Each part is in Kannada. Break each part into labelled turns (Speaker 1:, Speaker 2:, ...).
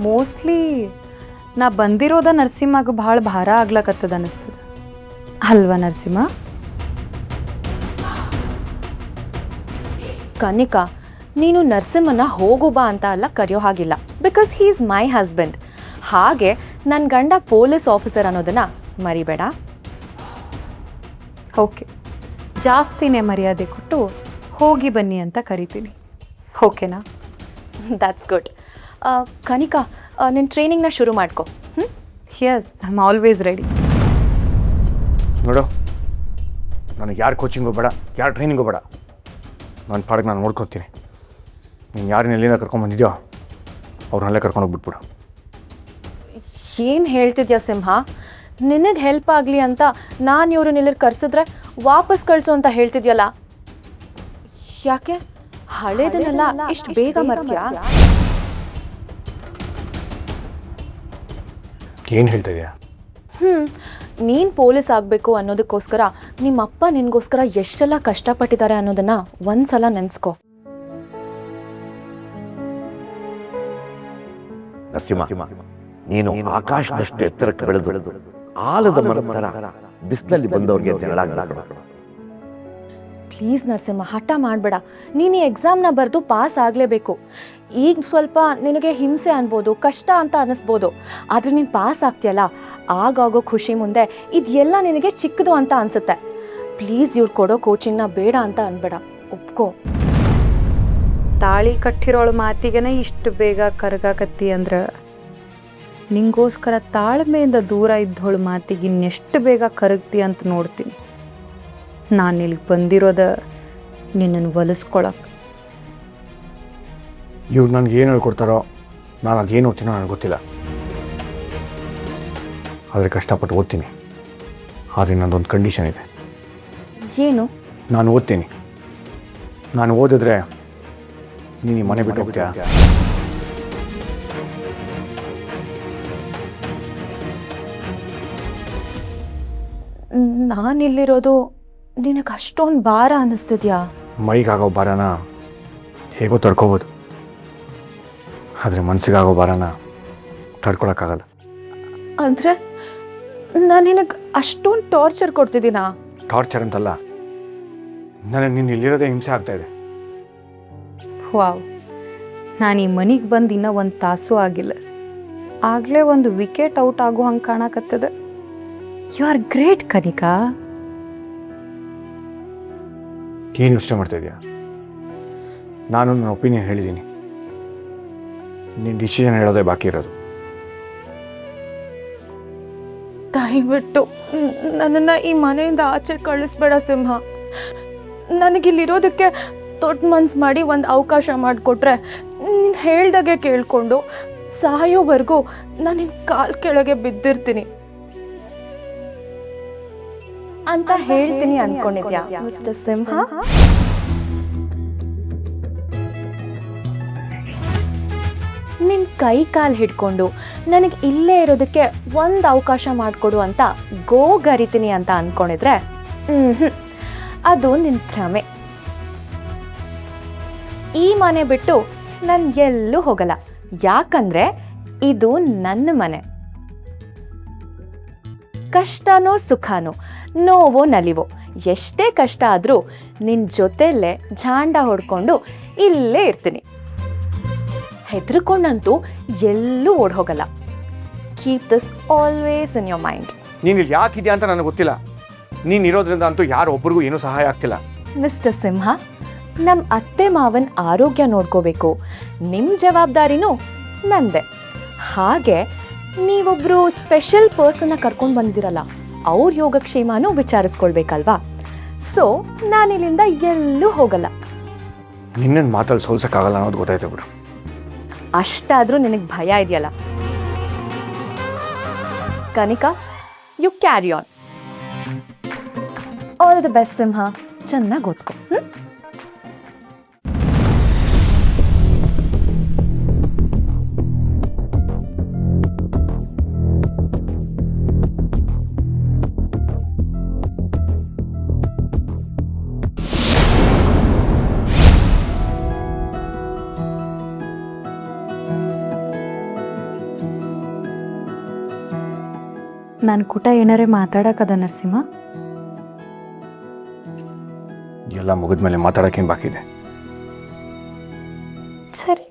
Speaker 1: ಮೋಸ್ಟ್ಲಿ ನಾ ಬಂದಿರೋದ ನರಸಿಂಹಗೆ ಭಾಳ ಭಾರ ಆಗ್ಲಕತ್ತದ ಅನ್ನಿಸ್ತದ ಅಲ್ವಾ ನರಸಿಂಹ?
Speaker 2: ಕನಿಕಾ, ನೀನು ನರಸಿಂಹನ ಹೋಗು ಬಾ ಅಂತ ಅಲ್ಲ ಕರೆಯೋ ಹಾಗಿಲ್ಲ, because he is my husband. ಹಾಗೆ ನನ್ನ ಗಂಡ ಪೊಲೀಸ್ ಆಫೀಸರ್ ಅನ್ನೋದನ್ನ ಮರಿಬೇಡ.
Speaker 1: ಓಕೆ, ಜಾಸ್ತಿನೇ ಮರ್ಯಾದೆ ಕೊಟ್ಟು ಹೋಗಿ ಬನ್ನಿ ಅಂತ ಕರಿತೀನಿ. ಓಕೆನಾ?
Speaker 2: That's good. ಕನಿಕಾ, ನಿನ್ನ ಟ್ರೈನಿಂಗ್ನ ಶುರು ಮಾಡ್ಕೊ.
Speaker 1: Yes, I am always ready.
Speaker 3: ನೋಡು, ನನಗೆ ಯಾರು ಕೋಚಿಂಗು ಬೇಡ, ಯಾರು ಟ್ರೈನಿಂಗು ಬೇಡ. ನನ್ನ ಪಾಡಿಗೆ ನಾನು ನೋಡ್ಕೊತೀನಿ. ನೀನು ಯಾರನ್ನ ಎಲ್ಲಿಂದ ಕರ್ಕೊಂಡ್ಬಂದಿದ್ಯೋ ಅವ್ರನ್ನೆಲ್ಲ ಕರ್ಕೊಂಡೋಗ್ಬಿಟ್ಬಿಡು.
Speaker 2: ಏನು ಹೇಳ್ತಿದ್ಯಾ ಸಿಂಹ? ನಿನಗೆ ಹೆಲ್ಪ್ ಆಗಲಿ ಅಂತ ನಾನು ಇವ್ರನ್ನ ಇಲ್ಲಿ ಕರೆಸಿದ್ರೆ ವಾಪಸ್ ಕಳಿಸು ಅಂತ ಹೇಳ್ತಿದ್ಯಲ್ಲ, ಯಾಕೆ ಹಳೇದನ್ನೆಲ್ಲ ಇಷ್ಟು ಬೇಗ ಮರ್ತ್ಯಾ?
Speaker 3: ಏನು ಹೇಳ್ತಾ ಇದೆಯಾ?
Speaker 2: ನೀನು ಪೊಲೀಸ್ ಆಗಬೇಕು ಅನ್ನೋದಕ್ಕೋಸ್ಕರ ನಿಮ್ಮಪ್ಪ ನಿನಗೋಸ್ಕರ ಎಷ್ಟೆಲ್ಲ ಕಷ್ಟಪಟ್ಟಿದ್ದಾರೆ ಅನ್ನೋದನ್ನ ಒಂದ್ಸಲ ನೆನೆಸ್ಕೊ.
Speaker 4: ನರಸಿಂಹ, ನೀನು ಆಕಾಶದಷ್ಟು ಎತ್ತರಕ್ಕೆ ಬೆಳೆದು ಆಲದ ಮರದ ಥರ ಬಿಸಿಲಲ್ಲಿ ಬಂದವ್ರಿಗೆ ನೆರಳಾಗಬೇಕು.
Speaker 2: ಪ್ಲೀಸ್ ನರಸಿಂಹ, ಹಠ ಮಾಡಬೇಡ. ನೀನು ಈ ಎಕ್ಸಾಮ್ನ ಬರೆದು ಪಾಸ್ ಆಗಲೇಬೇಕು. ಈಗ ಸ್ವಲ್ಪ ನಿನಗೆ ಹಿಂಸೆ ಅನ್ಬೋದು, ಕಷ್ಟ ಅಂತ ಅನ್ನಿಸ್ಬೋದು, ಆದರೆ ನೀನು ಪಾಸ್ ಆಗ್ತೀಯಲ್ಲ, ಆಗಾಗೋ ಖುಷಿ ಮುಂದೆ ಇದೆಲ್ಲ ನಿನಗೆ ಚಿಕ್ಕದು ಅಂತ ಅನಿಸುತ್ತೆ. ಪ್ಲೀಸ್ ಇವ್ರು ಕೊಡೋ ಕೋಚಿಂಗ್ನ ಬೇಡ ಅಂತ ಅನ್ಬೇಡ, ಒಪ್ಕೋ.
Speaker 1: ತಾಳಿ ಕಟ್ಟಿರೋಳು ಮಾತಿಗೆನ ಇಷ್ಟು ಬೇಗ ಕರಗಾಕತ್ತಿ ಅಂದ್ರೆ ನಿಂಗೋಸ್ಕರ ತಾಳ್ಮೆಯಿಂದ ದೂರ ಇದ್ದವಳು ಮಾತಿಗೆ ಇನ್ನೆಷ್ಟು ಬೇಗ ಕರಗ್ತಿ ಅಂತ ನೋಡ್ತೀನಿ. ನಾನು ಇಲ್ಲಿಗೆ ಬಂದಿರೋದ ನಿನ್ನನ್ನು ಹೊಲಿಸ್ಕೊಳಕ್ಕೆ.
Speaker 3: ಇವ್ರು ನನಗೆ ಏನು ಹೇಳ್ಕೊಡ್ತಾರೋ ನಾನು ಅದೇನು ಓದ್ತೀನೋ ನನಗೆ ಗೊತ್ತಿಲ್ಲ. ಆದರೆ ಕಷ್ಟಪಟ್ಟು ಓದ್ತೀನಿ. ಆದರೆ ನನ್ನದೊಂದು ಕಂಡೀಷನ್ ಇದೆ.
Speaker 2: ಏನು?
Speaker 3: ನಾನು ಓದ್ತೀನಿ. ನಾನು ಓದಿದ್ರೆ ನೀನು ಈ ಮನೆ ಬಿಟ್ಟು ಹೋಗ್ತೀಯಾ?
Speaker 2: ನಾನಿಲ್ಲಿರೋದು ನಿನಗೆ ಅಷ್ಟೊಂದು ಭಾರ ಅನ್ನಿಸ್ತಿದ್ಯಾ?
Speaker 3: ಮೈಗಾಗೋ ಭಾರನ ಹೇಗೋ ತಡ್ಕೋಬೋದು, ಆದರೆ ಮನಸ್ಸಿಗಾಗೋ ಭಾರನ ತಡ್ಕೊಳಕ್ಕಾಗಲ್ಲ.
Speaker 2: ಅಂದರೆ ನಾನು ನಿನಗೆ ಅಷ್ಟೊಂದು ಟಾರ್ಚರ್ ಕೊಡ್ತಿದ್ದೀನಾ?
Speaker 3: ಟಾರ್ಚರ್ ಅಂತಲ್ಲ, ನನಗೆ ನೀನು ಇಲ್ಲಿರೋದೇ ಹಿಂಸೆ ಆಗ್ತಾಯಿದೆ.
Speaker 1: ವಾವ್, ನಾನು ಈ ಮನೆಗೆ ಬಂದು ಇನ್ನೂ ಒಂದು ತಾಸು ಆಗಿಲ್ಲ, ಆಗಲೇ ಒಂದು ವಿಕೆಟ್ ಔಟ್ ಆಗೋ ಹಂಗೆ ಕಾಣಕತ್ತದ. You are great Kanika.
Speaker 3: ಏನು ಯೋಚನೆ ಮಾಡ್ತಾ ಇದೆಯಾ? ನಾನು ನನ್ನ ಒಪಿನಿಯನ್ ಹೇಳಿದ್ದೀನಿ. ನಿನ್ನ ಡಿಸಿಷನ್ ಹೇಳೋದೇ ಬಾಕಿ ಇರೋದು.
Speaker 2: ದಯವಿಟ್ಟು ನನ್ನನ್ನು ಈ ಮನೆಯಿಂದ ಆಚೆ ಕಳಿಸ್ಬೇಡ ಸಿಂಹ. ನನಗಿಲ್ಲಿರೋದಕ್ಕೆ ದೊಡ್ಡ ಮನ್ಸು ಮಾಡಿ ಒಂದು ಅವಕಾಶ ಮಾಡಿಕೊಟ್ರೆ ನೀನು ಹೇಳ್ದಾಗೆ ಕೇಳಿಕೊಂಡು ಸಾಯೋವರೆಗೂ ನಾನು ನಿನ್ನ ಕಾಲು ಕೆಳಗೆ ಬಿದ್ದಿರ್ತೀನಿ ಅಂತ ಹೇಳ್ತೀನಿ ಅಂದ್ಕೊಂಡಿದ್ಯಾ ಮಿಸ್ಟರ್ ಸಿಂಹ? ನಿನ್ನ ಕೈ ಕಾಲು ಹಿಡ್ಕೊಂಡು ನನಗೆ ಇಲ್ಲೇ ಇರೋದಕ್ಕೆ ಒಂದು ಅವಕಾಶ ಮಾಡಿಕೊಡು ಅಂತ ಗೋಗರಿತೀನಿ ಅಂತ ಅಂದ್ಕೊಂಡಿದ್ರೆ ಅದು ನಿನ್ನ ಭ್ರಮೆ. ಈ ಮನೆ ಬಿಟ್ಟು ನಾನು ಎಲ್ಲೂ ಹೋಗಲ್ಲ, ಯಾಕಂದ್ರೆ ಇದು ನನ್ನ ಮನೆ. ಕಷ್ಟನೋ ಸುಖನೋ, ನೋವೋ ನಲಿವೋ, ಎಷ್ಟೇ ಕಷ್ಟ ಆದರೂ ನಿನ್ನ ಜೊತೆಯಲ್ಲೇ ಝಾಂಡ ಹೊಡ್ಕೊಂಡು ಇಲ್ಲೇ ಇರ್ತೀನಿ. ಹೆದರ್ಕೊಂಡಂತೂ ಎಲ್ಲೂ ಓಡ್ ಹೋಗಲ್ಲ. Keep this always in your mind.
Speaker 3: ನೀನು ಇಲ್ಲಿ ಯಾಕಿದ್ಯಾ ಅಂತ ನನಗೆ ಗೊತ್ತಿಲ್ಲ. ನೀನು ಇರೋದ್ರಿಂದ ಅಂತೂ ಯಾರು ಒಬ್ರಿಗೂ ಏನೂ ಸಹಾಯ ಆಗ್ತಿಲ್ಲ.
Speaker 2: ಮಿಸ್ಟರ್ ಸಿಂಹ, ನಮ್ಮ ಅತ್ತೆ ಮಾವನ ಆರೋಗ್ಯ ನೋಡ್ಕೋಬೇಕು, ನಿಮ್ಮ ಜವಾಬ್ದಾರಿನೂ ನಂದೆ. ಹಾಗೆ ನೀವೊಬ್ಬರು ಸ್ಪೆಷಲ್ ಪರ್ಸನ್ನ ಕರ್ಕೊಂಡು ಬಂದಿರಲ್ಲ, ಅವ್ರ ಯೋಗಕ್ಷೇಮನೂ ವಿಚಾರಿಸ್ಕೊಳ್ಬೇಕಲ್ವಾ? ಸೊ ನಾನಿಲ್ಲಿಂದ ಎಲ್ಲೂ ಹೋಗಲ್ಲ.
Speaker 3: ನಿನ್ನನ್ನು ಮಾತಲ್ಲಿ ಸೋಲ್ಸೋಕ್ಕಾಗಲ್ಲ ಅನ್ನೋದು ಗೊತ್ತಾಯ್ತು ಬಿಡು.
Speaker 2: ಅಷ್ಟಾದರೂ ನಿನಗೆ ಭಯ ಇದೆಯಲ್ಲ. Kanika, you carry on. All the best Simha. ಚೆನ್ನಾಗಿ ಓದ್ಕೊ.
Speaker 1: ನಾನು ಕೂಟ ಏನಾರೇ ಮಾತಾಡೋಕ್ಕದ ನರಸಿಂಹ?
Speaker 3: ಎಲ್ಲ ಮುಗಿದ್ಮೇಲೆ ಮಾತಾಡೋಕ್ಕೇನು ಬಾಕಿ ಇದೆ?
Speaker 1: ಸರಿ.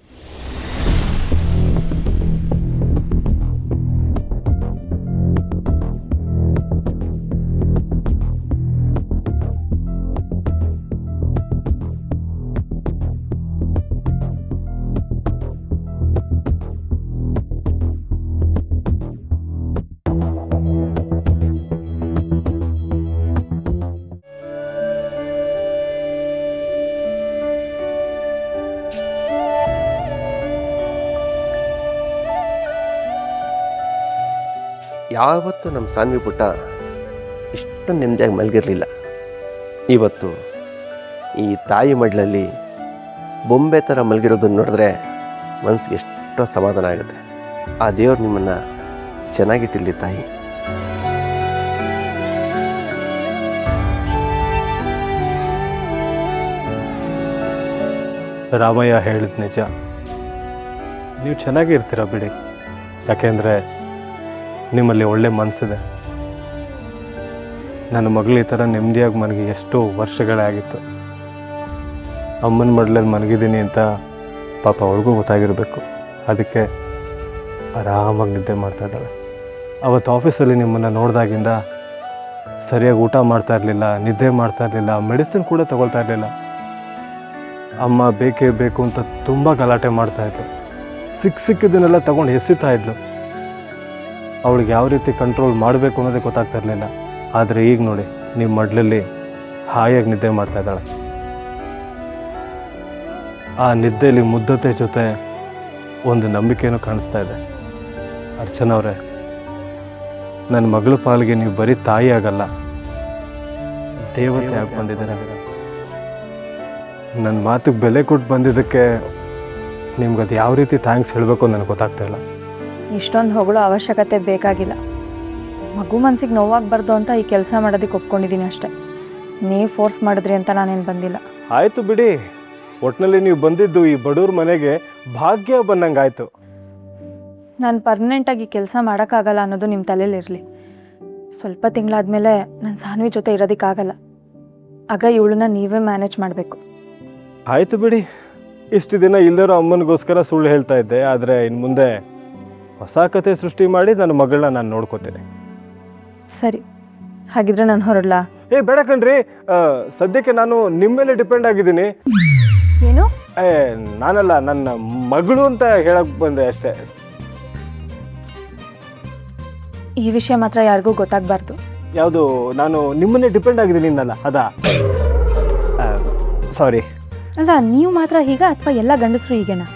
Speaker 5: ಯಾವತ್ತೂ ನಮ್ಮ ಸಾನ್ವಿ ಪುಟ್ಟ ಇಷ್ಟು ನೆಮ್ಮದಿಯಾಗಿ ಮಲಗಿರಲಿಲ್ಲ. ಇವತ್ತು ಈ ತಾಯಿ ಮಡ್ಲಲ್ಲಿ ಬೊಂಬೆ ಥರ ಮಲಗಿರೋದನ್ನು ನೋಡಿದ್ರೆ ಮನಸ್ಸಿಗೆ ಎಷ್ಟೋ ಸಮಾಧಾನ ಆಗುತ್ತೆ. ಆ ದೇವ್ರು ನಿಮ್ಮನ್ನು ಚೆನ್ನಾಗಿಟ್ಟಿರಲಿ ತಾಯಿ.
Speaker 6: ರಾಮಯ್ಯ ಹೇಳಿದ ನಿಜ. ನೀವು ಚೆನ್ನಾಗಿ ಇರ್ತೀರ ಬಿಡಿ, ಯಾಕೆಂದರೆ ನಿಮ್ಮಲ್ಲಿ ಒಳ್ಳೆ ಮನಸ್ಸಿದೆ. ನನ್ನ ಮಗಳು ಈ ಥರ ನೆಮ್ಮದಿಯಾಗಿ ಮನಗಿ ಎಷ್ಟೋ ವರ್ಷಗಳೇ ಆಗಿತ್ತು. ಅಮ್ಮನ ಮಡ್ಲಲ್ಲಿ ಮಲಗಿದ್ದೀನಿ ಅಂತ ಪಾಪ ಅವಳಿಗೂ ಗೊತ್ತಾಗಿರಬೇಕು. ಅದಕ್ಕೆ ಆರಾಮಾಗಿ ನಿದ್ದೆ ಮಾಡ್ತಾ ಇದ್ದಾಳೆ. ಅವತ್ತು ಆಫೀಸಲ್ಲಿ ನಿಮ್ಮನ್ನು ನೋಡಿದಾಗಿಂದ ಸರಿಯಾಗಿ ಊಟ ಮಾಡ್ತಾ ಇರಲಿಲ್ಲ, ನಿದ್ದೆ ಮಾಡ್ತಾ ಇರಲಿಲ್ಲ, ಮೆಡಿಸಿನ್ ಕೂಡ ತಗೊಳ್ತಾ ಇರಲಿಲ್ಲ. ಅಮ್ಮ ಬೇಕೇ ಬೇಕು ಅಂತ ತುಂಬ ಗಲಾಟೆ ಮಾಡ್ತಾಯಿದ್ಲು. ಸಿಕ್ಕಿದ್ದನ್ನೆಲ್ಲ ತಗೊಂಡು ಎಸಿತಾ ಇದ್ಲು. ಅವಳಿಗೆ ಯಾವ ರೀತಿ ಕಂಟ್ರೋಲ್ ಮಾಡಬೇಕು ಅನ್ನೋದೇ ಗೊತ್ತಾಗ್ತಾ ಇರಲಿಲ್ಲ. ಆದರೆ ಈಗ ನೋಡಿ, ನಿಮ್ಮ ಮಡ್ಲಲ್ಲಿ ಹಾಯಾಗಿ ನಿದ್ದೆ ಮಾಡ್ತಾ ಇದ್ದಾಳೆ. ಆ ನಿದ್ದೆಯಲ್ಲಿ ಮುದ್ದತೆ ಜೊತೆ ಒಂದು ನಂಬಿಕೆನೂ ಕಾಣಿಸ್ತಾ ಇದೆ. ಅರ್ಚನಾ ಅವರೇ, ನನ್ನ ಮಗಳ ಪಾಲಿಗೆ ನೀವು ಬರೀ ತಾಯಿ ಆಗಲ್ಲ, ದೇವತೆ ಆಗಿ ಬಂದಿದ್ದೀರ. ನನ್ನ ಮಾತಿಗೆ ಬೆಲೆ ಕೊಟ್ಟು ಬಂದಿದ್ದಕ್ಕೆ ನಿಮ್ಗದು ಯಾವ ರೀತಿ ಥ್ಯಾಂಕ್ಸ್ ಹೇಳಬೇಕು ನನಗೆ ಗೊತ್ತಾಗ್ತಾ ಇಲ್ಲ.
Speaker 2: ಇಷ್ಟೊಂದು ಹೊಗಳೋ ಅವಶ್ಯಕತೆ ಬೇಕಾಗಿಲ್ಲ. ಮಗು ಮನ್ಸಿಗೆ ನೋವಾಗಬಾರ್ದು ಅಂತ ಈ ಕೆಲಸ ಮಾಡೋದಕ್ಕೆ ಒಪ್ಕೊಂಡಿದ್ದೀನಿ ಅಷ್ಟೇ. ನೀವು ಫೋರ್ಸ್ ಮಾಡಿದ್ರಿ ಅಂತ ನಾನೇನು ಬಂದಿಲ್ಲ.
Speaker 6: ಆಯಿತು ಬಿಡಿ, ಒಟ್ಟಿನಲ್ಲಿ ನೀವು ಬಂದಿದ್ದು ಈ ಬಡವ್ರ ಮನೆಗೆ ಭಾಗ್ಯ ಬಂದಂಗಾಯ್ತು.
Speaker 2: ನಾನು ಪರ್ಮನೆಂಟಾಗಿ ಕೆಲಸ ಮಾಡೋಕ್ಕಾಗಲ್ಲ ಅನ್ನೋದು ನಿಮ್ಮ ತಲೆಯಲ್ಲಿರಲಿ. ಸ್ವಲ್ಪ ತಿಂಗಳಾದಮೇಲೆ ನಾನು ಸಾನ್ವಿ ಜೊತೆ ಇರೋದಕ್ಕಾಗಲ್ಲ. ಆಗ ಇವಳನ್ನ ನೀವೇ ಮ್ಯಾನೇಜ್ ಮಾಡಬೇಕು.
Speaker 6: ಆಯಿತು ಬಿಡಿ, ಇಷ್ಟು ದಿನ ಇಲ್ಲದಿರೋ ಅಮ್ಮನಿಗೋಸ್ಕರ ಸುಳ್ಳು ಹೇಳ್ತಾ ಇದ್ದೆ. ಆದರೆ ಇನ್ನು ಮುಂದೆ ಹೊಸ ಕತೆ ಸೃಷ್ಟಿ ಮಾಡಿ ನನ್ನ ಮಗಳನ್ನ ನಾನು ನೋಡ್ಕೋತೀನಿ.
Speaker 2: ಸರಿ, ಹಾಗಿದ್ರೆ ನಾನು ಹೊರಡ್ಲಾ?
Speaker 6: ಬೇಡ ಕಣ್ರಿ, ಸದ್ಯಕ್ಕೆ ನಾನು ನಿಮ್ಮ ಮೇಲೆ ಡಿಪೆಂಡ್ ಆಗಿದ್ದೀನಿ.
Speaker 2: ಏನು?
Speaker 6: ನಾನಲ್ಲ, ನನ್ನ ಮಗಳು ಅಂತ ಹೇಳಕ್ ಬಂದೆ ಅಷ್ಟೇ.
Speaker 2: ಈ ವಿಷಯ ಮಾತ್ರ ಯಾರಿಗೂ ಗೊತ್ತಾಗಬಾರ್ದು.
Speaker 6: ಯಾವುದು? ನಾನು ನಿಮ್ಮನ್ನೇ ಡಿಪೆಂಡ್ ಆಗಿದ್ದೀನಿ ಅನ್ನಲ್ಲ, ಅದಾ? ಸಾರಿ.
Speaker 2: ಅಲ್ಲ, ನೀವು ಮಾತ್ರ ಹೀಗ ಅಥವಾ ಎಲ್ಲ ಗಂಡಸರು ಹೀಗೇನಾ?